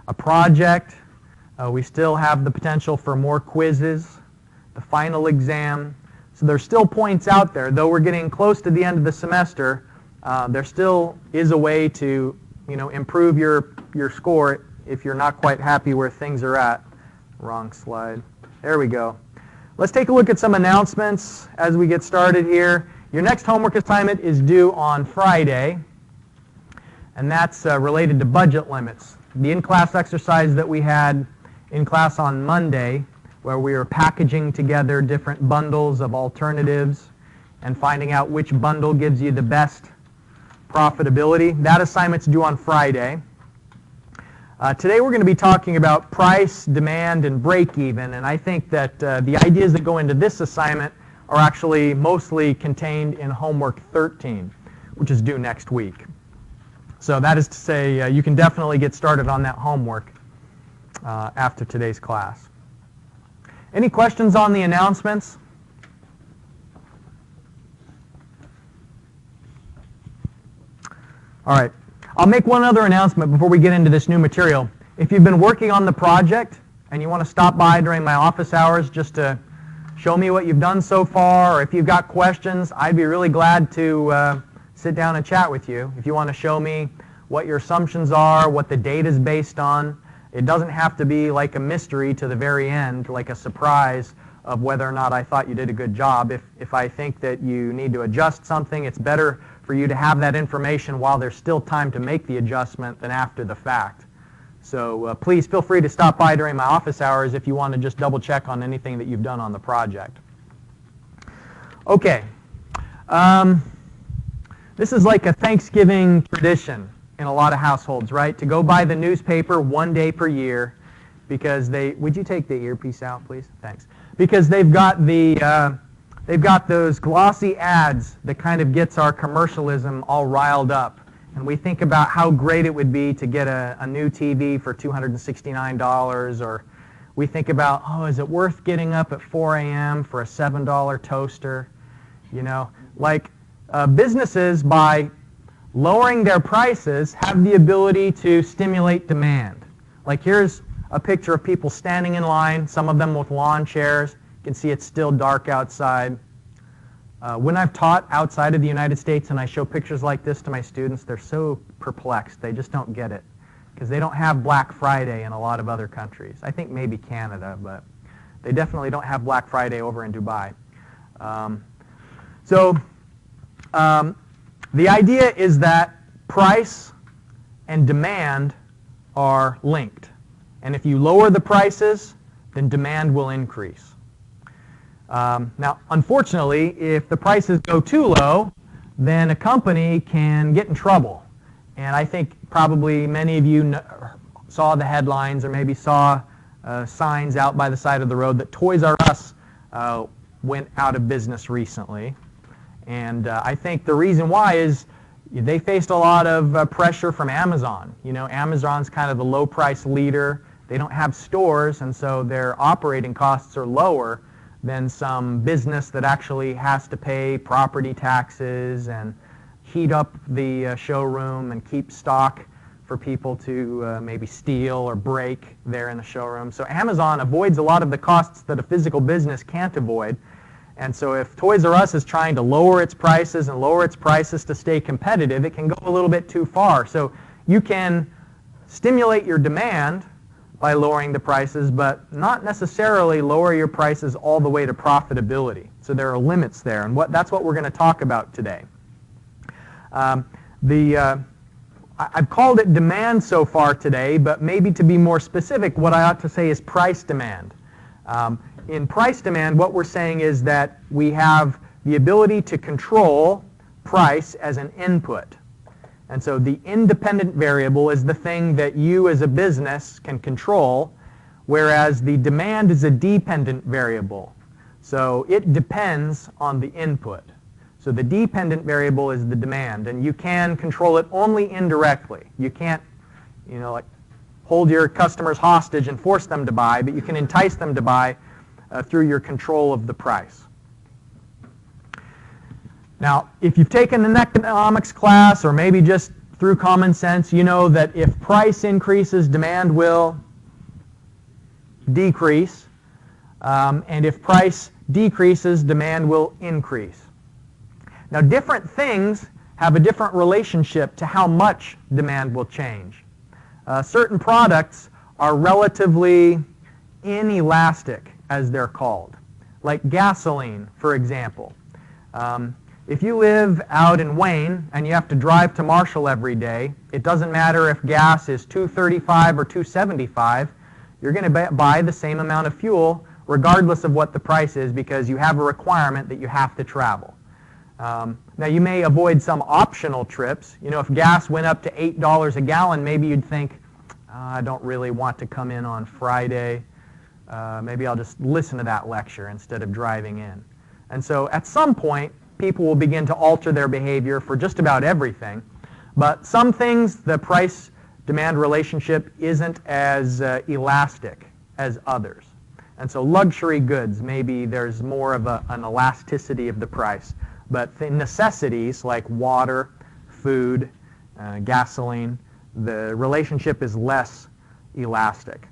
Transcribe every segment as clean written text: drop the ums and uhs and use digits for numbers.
a project. We still have the potential for more quizzes, the final exam. So there's still points out there. Though we're getting close to the end of the semester, there still is a way to, improve your score if you're not quite happy where things are at. Wrong slide. There we go. Let's take a look at some announcements as we get started here. Your next homework assignment is due on Friday, and that's related to budget limits. The in-class exercise that we had in class on Monday, where we were packaging together different bundles of alternatives and finding out which bundle gives you the best profitability. That assignment's due on Friday. Today we're going to be talking about price, demand, and break-even, and I think that the ideas that go into this assignment are actually mostly contained in homework 13, which is due next week. So that is to say, you can definitely get started on that homework after today's class. Any questions on the announcements? All right. I'll make one other announcement before we get into this new material. If you've been working on the project and you want to stop by during my office hours just to show me what you've done so far, or if you've got questions, I'd be really glad to sit down and chat with you. If you want to show me what your assumptions are, what the data is based on, it doesn't have to be like a mystery to the very end, like a surprise of whether or not I thought you did a good job. If I think that you need to adjust something, it's better for you to have that information while there's still time to make the adjustment than after the fact. So please feel free to stop by during my office hours if you want to just double check on anything that you've done on the project. Okay. This is like a Thanksgiving tradition in a lot of households, right? To go buy the newspaper one day per year because would you take the earpiece out, please? Thanks. Because they've got those glossy ads that kind of gets our commercialism all riled up. And we think about how great it would be to get a new TV for $269, or we think about, oh, is it worth getting up at 4 a.m. for a $7 toaster? Businesses, by lowering their prices, have the ability to stimulate demand. Like here's a picture of people standing in line, some of them with lawn chairs. You can see it's still dark outside. When I've taught outside of the United States and I show pictures like this to my students, they're so perplexed. They just don't get it because they don't have Black Friday in a lot of other countries. I think maybe Canada, but they definitely don't have Black Friday over in Dubai. The idea is that price and demand are linked. And if you lower the prices, then demand will increase. Now, unfortunately, if the prices go too low, then a company can get in trouble. And I think probably many of you saw the headlines or maybe saw signs out by the side of the road that Toys R Us went out of business recently. And I think the reason why is they faced a lot of pressure from Amazon. Amazon's kind of the low-price leader. They don't have stores, and so their operating costs are lower than some business that actually has to pay property taxes and heat up the showroom and keep stock for people to maybe steal or break there in the showroom. So Amazon avoids a lot of the costs that a physical business can't avoid. And so if Toys R Us is trying to lower its prices and lower its prices to stay competitive, it can go a little bit too far. So you can stimulate your demand by lowering the prices, but not necessarily lower your prices all the way to profitability. So there are limits there, and that's what we're going to talk about today. I've called it demand so far today, but maybe to be more specific, what I ought to say is price demand. In price demand, what we're saying is that we have the ability to control price as an input. And so the independent variable is the thing that you as a business can control, whereas the demand is a dependent variable. So it depends on the input. So the dependent variable is the demand, and you can control it only indirectly. You can't, hold your customers hostage and force them to buy, but you can entice them to buy through your control of the price. Now, if you've taken an economics class or maybe just through common sense, you know that if price increases, demand will decrease. And if price decreases, demand will increase. Now, different things have a different relationship to how much demand will change. Certain products are relatively inelastic, as they're called, like gasoline, for example. If you live out in Wayne and you have to drive to Marshall every day, it doesn't matter if gas is $2.35 or $2.75, you're going to buy the same amount of fuel regardless of what the price is because you have a requirement that you have to travel. Now you may avoid some optional trips. You know, if gas went up to $8 a gallon, maybe you'd think, I don't really want to come in on Friday. Maybe I'll just listen to that lecture instead of driving in. And so at some point, people will begin to alter their behavior for just about everything. But some things, the price-demand relationship isn't as elastic as others. And so luxury goods, maybe there's more of an elasticity of the price. But the necessities like water, food, gasoline, the relationship is less elastic.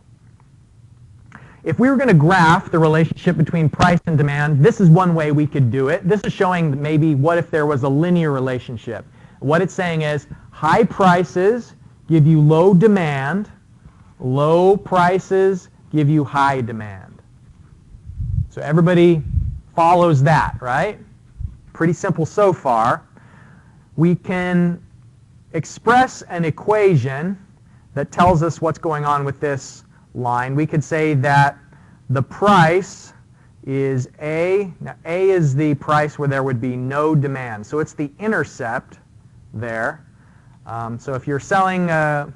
If we were going to graph the relationship between price and demand, this is one way we could do it. This is showing maybe what if there was a linear relationship. What it's saying is high prices give you low demand, low prices give you high demand. So everybody follows that, right? Pretty simple so far. We can express an equation that tells us what's going on with this line. We could say that the price is A. Now A is the price where there would be no demand. So it's the intercept there. So if you're selling a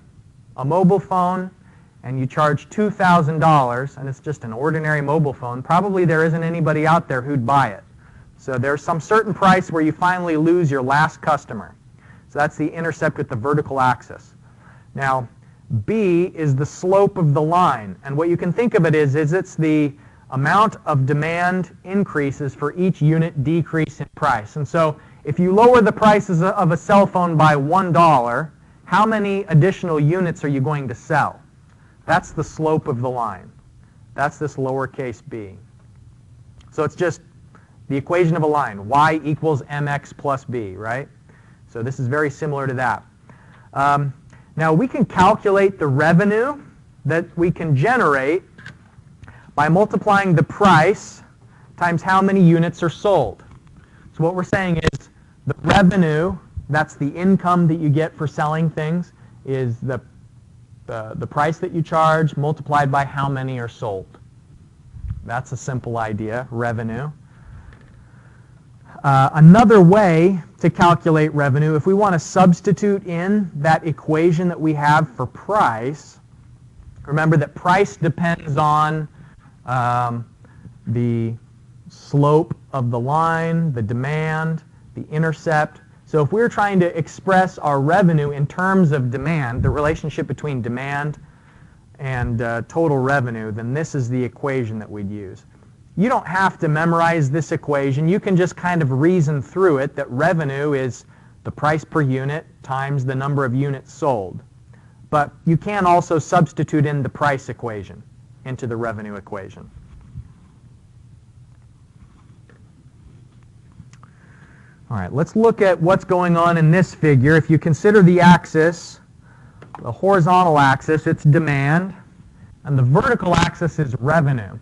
mobile phone and you charge $2,000 and it's just an ordinary mobile phone, probably there isn't anybody out there who'd buy it. So there's some certain price where you finally lose your last customer. So that's the intercept with the vertical axis. Now, B is the slope of the line. And what you can think of it is it's the amount of demand increases for each unit decrease in price. And so if you lower the prices of a cell phone by $1, how many additional units are you going to sell? That's the slope of the line. That's this lowercase b. So it's just the equation of a line, y equals mx plus b, right? So this is very similar to that. Now we can calculate the revenue that we can generate by multiplying the price times how many units are sold. So what we're saying is the revenue, that's the income that you get for selling things, is the price that you charge multiplied by how many are sold. That's a simple idea, revenue. Another way to calculate revenue, if we want to substitute in that equation that we have for price, remember that price depends on the slope of the line, the demand, the intercept. So if we're trying to express our revenue in terms of demand, the relationship between demand and total revenue, then this is the equation that we'd use. You don't have to memorize this equation. You can just kind of reason through it that revenue is the price per unit times the number of units sold. But you can also substitute in the price equation into the revenue equation. All right, let's look at what's going on in this figure. If you consider the axis, the horizontal axis, it's demand, and the vertical axis is revenue.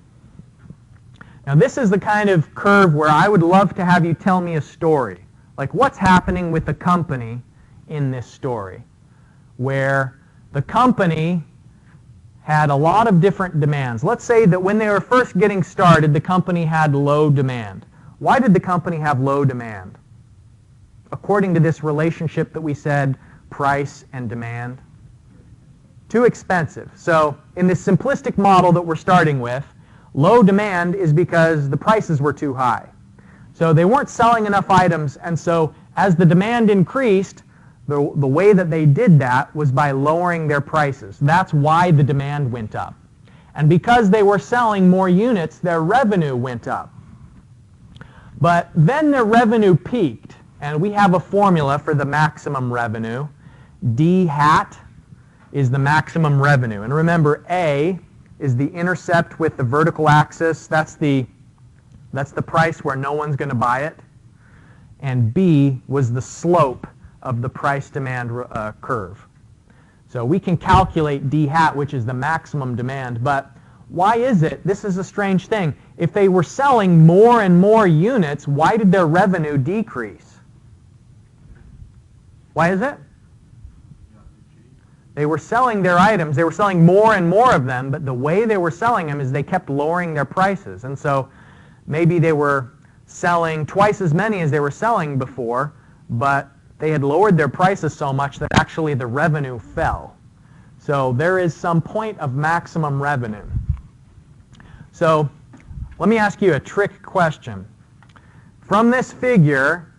Now this is the kind of curve where I would love to have you tell me a story. Like what's happening with the company in this story, where the company had a lot of different demands. Let's say that when they were first getting started, the company had low demand. Why did the company have low demand? According to this relationship that we said, price and demand. Too expensive. So in this simplistic model that we're starting with, low demand is because the prices were too high. So they weren't selling enough items, and so as the demand increased, the way that they did that was by lowering their prices. That's why the demand went up. And because they were selling more units, their revenue went up. But then their revenue peaked, and we have a formula for the maximum revenue. D hat is the maximum revenue. And remember, A is the intercept with the vertical axis. That's the price where no one's going to buy it. And B was the slope of the price-demand curve. So we can calculate D hat, which is the maximum demand. But why is it? This is a strange thing. If they were selling more and more units, why did their revenue decrease? Why is it? They were selling their items. They were selling more and more of them, but the way they were selling them is they kept lowering their prices. And so maybe they were selling twice as many as they were selling before, but they had lowered their prices so much that actually the revenue fell. So there is some point of maximum revenue. So let me ask you a trick question. From this figure,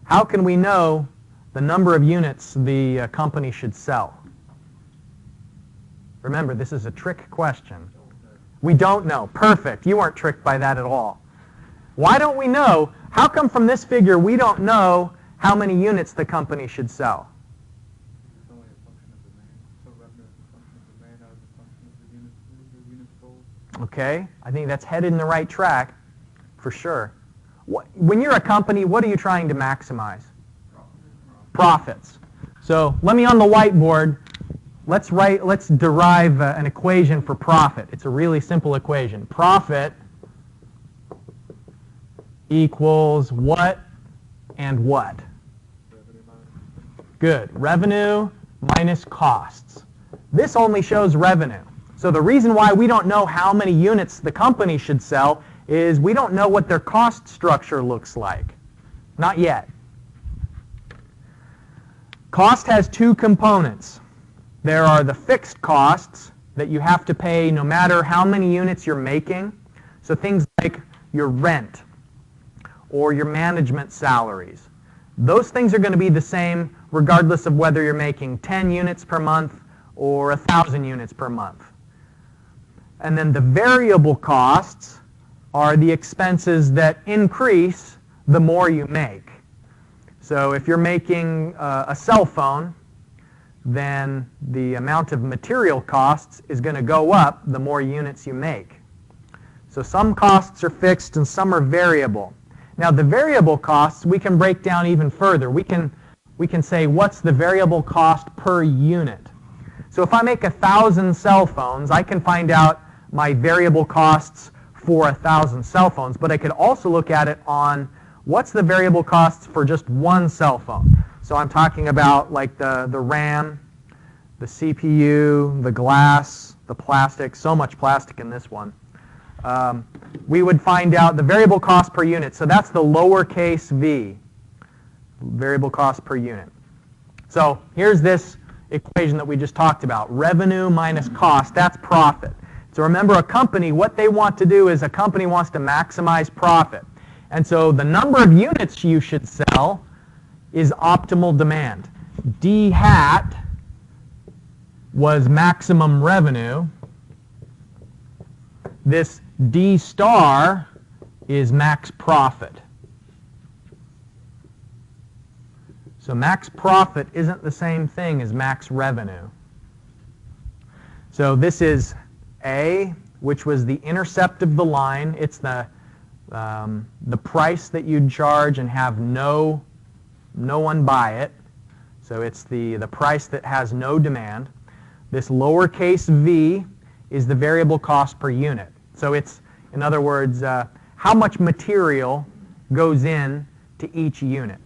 how can we know the number of units the company should sell? Remember, this is a trick question. We don't know. Perfect. You weren't tricked by that at all. Why don't we know? How come from this figure we don't know how many units the company should sell? It's only a function of demand. So revenue is a function of demand, not a function of the units sold. Okay. I think that's headed in the right track for sure. When you're a company, what are you trying to maximize? Profits. So let me on the whiteboard. Let's derive an equation for profit. It's a really simple equation. Profit equals what and what? Good. Revenue minus costs. This only shows revenue. So the reason why we don't know how many units the company should sell is we don't know what their cost structure looks like. Not yet. Cost has two components. There are the fixed costs that you have to pay no matter how many units you're making. So things like your rent or your management salaries. Those things are going to be the same regardless of whether you're making 10 units per month or 1,000 units per month. And then the variable costs are the expenses that increase the more you make. So if you're making a cell phone, then the amount of material costs is going to go up the more units you make. So some costs are fixed and some are variable. Now the variable costs we can break down even further. We can say what's the variable cost per unit. So if I make 1,000 cell phones, I can find out my variable costs for 1,000 cell phones, but I could also look at it on what's the variable costs for just one cell phone. So I'm talking about like the RAM, the CPU, the glass, the plastic, so much plastic in this one. We would find out the variable cost per unit. So that's the lowercase v, variable cost per unit. So here's this equation that we just talked about. Revenue minus cost, that's profit. So remember, a company, what they want to do is a company wants to maximize profit. And so the number of units you should sell is optimal demand. D hat was maximum revenue. This D star is max profit. So max profit isn't the same thing as max revenue. So this is A, which was the intercept of the line. It's the price that you'd charge and have no one buy it. So it's the price that has no demand. This lowercase v is the variable cost per unit. So it's, in other words, how much material goes in to each unit.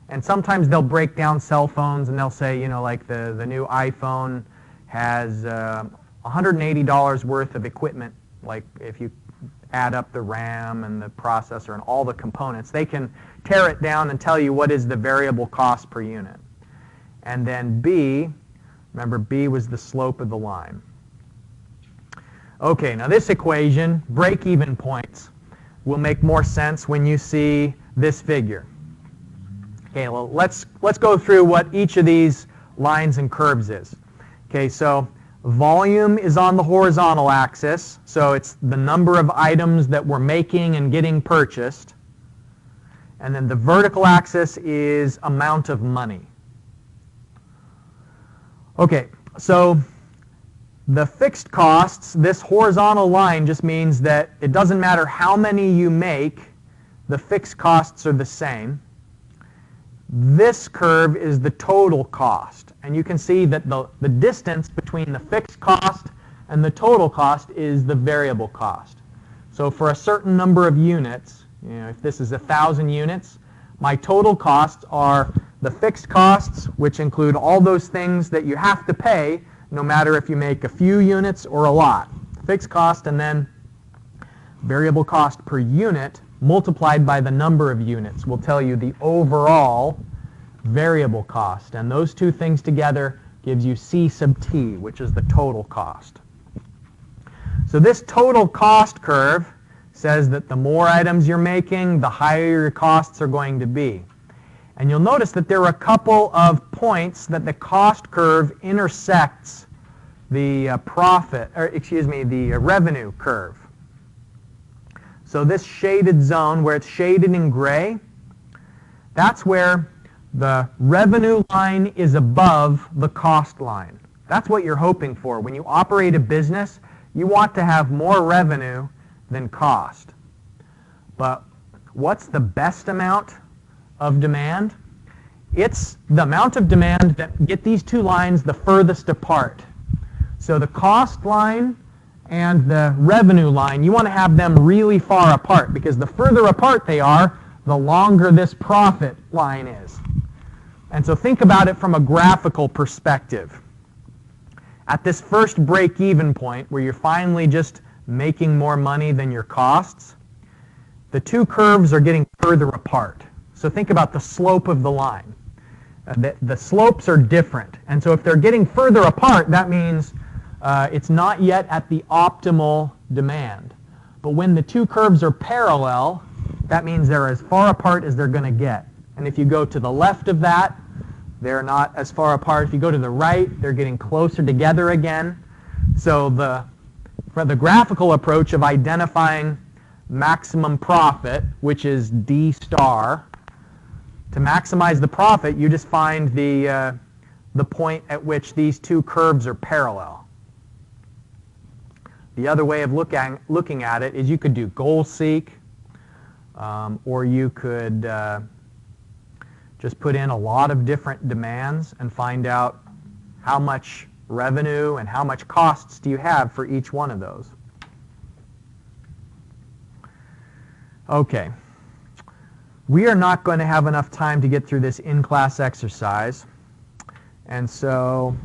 And sometimes they'll break down cell phones and they'll say, you know, like the new iPhone has $180 worth of equipment. Like if you add up the RAM and the processor and all the components, they can tear it down and tell you what is the variable cost per unit. And then B, remember B was the slope of the line. Okay, now this equation, break-even points, will make more sense when you see this figure. Okay, well, let's go through what each of these lines and curves is. Okay, so volume is on the horizontal axis, so it's the number of items that we're making and getting purchased. And then the vertical axis is amount of money. Okay, so the fixed costs, this horizontal line just means that it doesn't matter how many you make, the fixed costs are the same. This curve is the total cost. And you can see that the distance between the fixed cost and the total cost is the variable cost. So for a certain number of units, if this is 1,000 units, my total costs are the fixed costs, which include all those things that you have to pay, no matter if you make a few units or a lot. Fixed cost and then variable cost per unit multiplied by the number of units will tell you the overall variable cost. And those two things together gives you C sub t, which is the total cost. So this total cost curve says that the more items you're making, the higher your costs are going to be. And you'll notice that there are a couple of points that the cost curve intersects the the revenue curve. So this shaded zone where it's shaded in gray, that's where the revenue line is above the cost line. That's what you're hoping for. When you operate a business, you want to have more revenue than cost. But what's the best amount of demand? It's the amount of demand that get these two lines the furthest apart. So the cost line and the revenue line, you want to have them really far apart, because the further apart they are, the longer this profit line is. And so think about it from a graphical perspective. At this first break-even point, where you're finally just making more money than your costs, the two curves are getting further apart. So think about the slope of the line. The slopes are different. And so if they're getting further apart, that means it's not yet at the optimal demand. But when the two curves are parallel, that means they're as far apart as they're going to get. And if you go to the left of that, they're not as far apart. If you go to the right, they're getting closer together again. So for the graphical approach of identifying maximum profit, which is D star, to maximize the profit, you just find the point at which these two curves are parallel. The other way of looking at it is you could do goal seek, or you could just put in a lot of different demands and find out how much revenue and how much costs do you have for each one of those. Okay. We are not going to have enough time to get through this in-class exercise, and so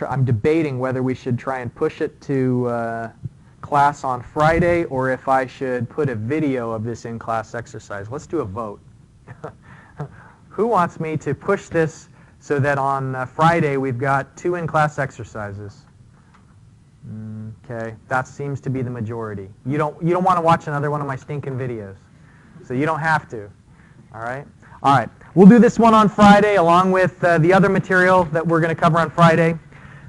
I'm debating whether we should try and push it to class on Friday, or if I should put a video of this in-class exercise. Let's do a vote. Who wants me to push this so that on Friday we've got 2 in-class exercises? Okay, that seems to be the majority. You don't want to watch another one of my stinking videos, so you don't have to. All right. All right. We'll do this one on Friday along with the other material that we're going to cover on Friday.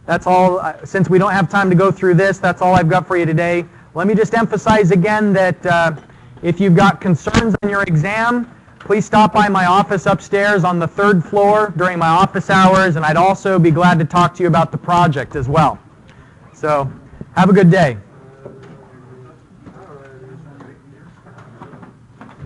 That's all. Since we don't have time to go through this, that's all I've got for you today. Let me just emphasize again that if you've got concerns on your exam, please stop by my office upstairs on the 3rd floor during my office hours, and I'd also be glad to talk to you about the project as well. So have a good day.